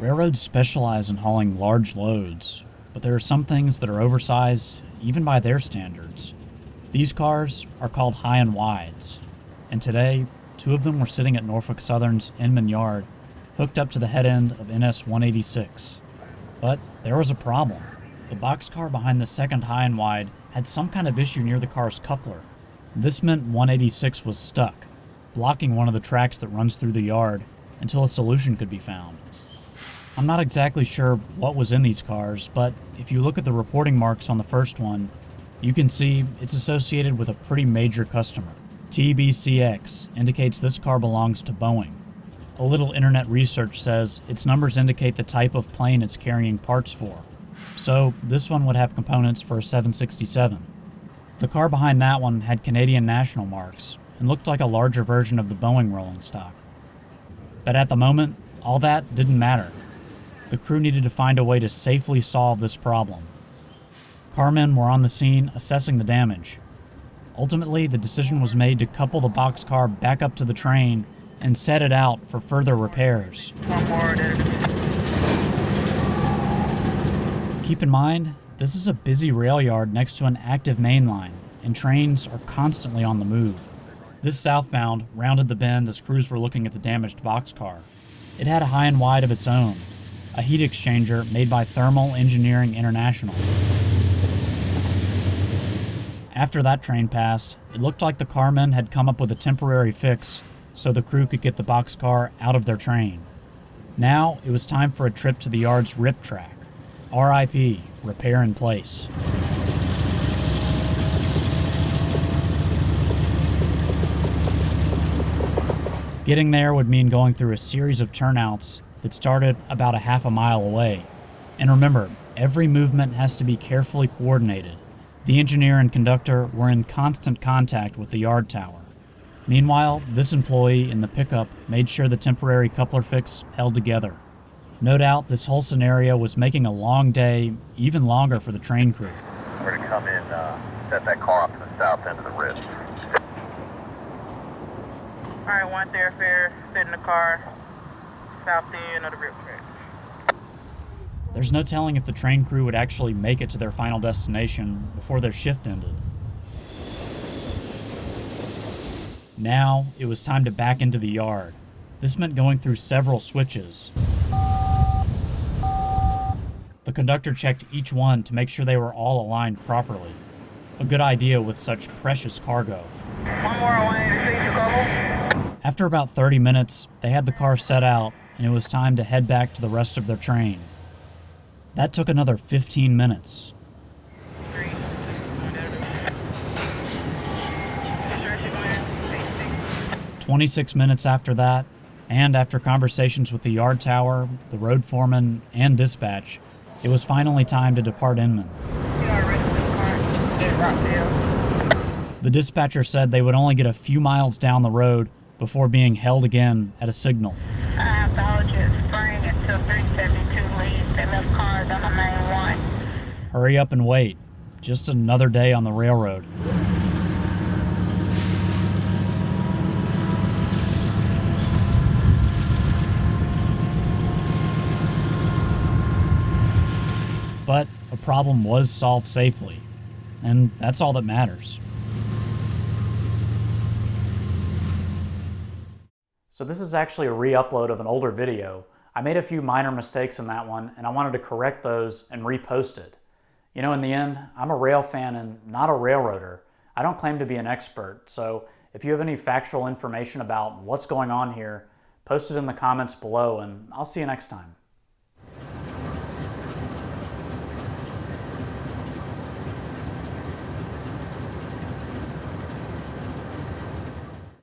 Railroads specialize in hauling large loads, but there are some things that are oversized even by their standards. These cars are called high and wides, and today, two of them were sitting at Norfolk Southern's Inman yard, hooked up to the head end of NS 186. But there was a problem. The boxcar behind the second high and wide had some kind of issue near the car's coupler. This meant 186 was stuck, blocking one of the tracks that runs through the yard until a solution could be found. I'm not exactly sure what was in these cars, but if you look at the reporting marks on the first one, you can see it's associated with a pretty major customer. TBCX indicates this car belongs to Boeing. A little internet research says its numbers indicate the type of plane it's carrying parts for. So this one would have components for a 767. The car behind that one had Canadian national marks and looked like a larger version of the Boeing rolling stock. But at the moment, all that didn't matter. The crew needed to find a way to safely solve this problem. Carmen were on the scene assessing the damage. Ultimately, the decision was made to couple the boxcar back up to the train and set it out for further repairs. Keep in mind, this is a busy rail yard next to an active main line, and trains are constantly on the move. This southbound rounded the bend as crews were looking at the damaged boxcar. It had a high and wide of its own, a heat exchanger made by Thermal Engineering International. After that train passed, it looked like the carmen had come up with a temporary fix so the crew could get the boxcar out of their train. Now it was time for a trip to the yard's RIP track. RIP, repair in place. Getting there would mean going through a series of turnouts that started about a half a mile away. And remember, every movement has to be carefully coordinated. The engineer and conductor were in constant contact with the yard tower. Meanwhile, this employee in the pickup made sure the temporary coupler fix held together. No doubt this whole scenario was making a long day even longer for the train crew. We're going to come in, set that car off to the south end of the RIP. Alright, one thoroughfare, sit in the car, south end of the RIP track. There's no telling if the train crew would actually make it to their final destination before their shift ended. Now, it was time to back into the yard. This meant going through several switches. The conductor checked each one to make sure they were all aligned properly. A good idea with such precious cargo. One more away to see the couple. After about 30 minutes, they had the car set out, and it was time to head back to the rest of their train. That took another 15 minutes. 26 minutes after that, and after conversations with the yard tower, the road foreman, and dispatch, it was finally time to depart Inman. The dispatcher said they would only get a few miles down the road before being held again at a signal. I have to hold you at spring until 372 leaves. They left cars on the main one. Hurry up and wait. Just another day on the railroad. But a problem was solved safely, and that's all that matters. So this is actually a re-upload of an older video. I made a few minor mistakes in that one, and I wanted to correct those and repost it. You know, in the end, I'm a rail fan and not a railroader. I don't claim to be an expert, so if you have any factual information about what's going on here, post it in the comments below, and I'll see you next time.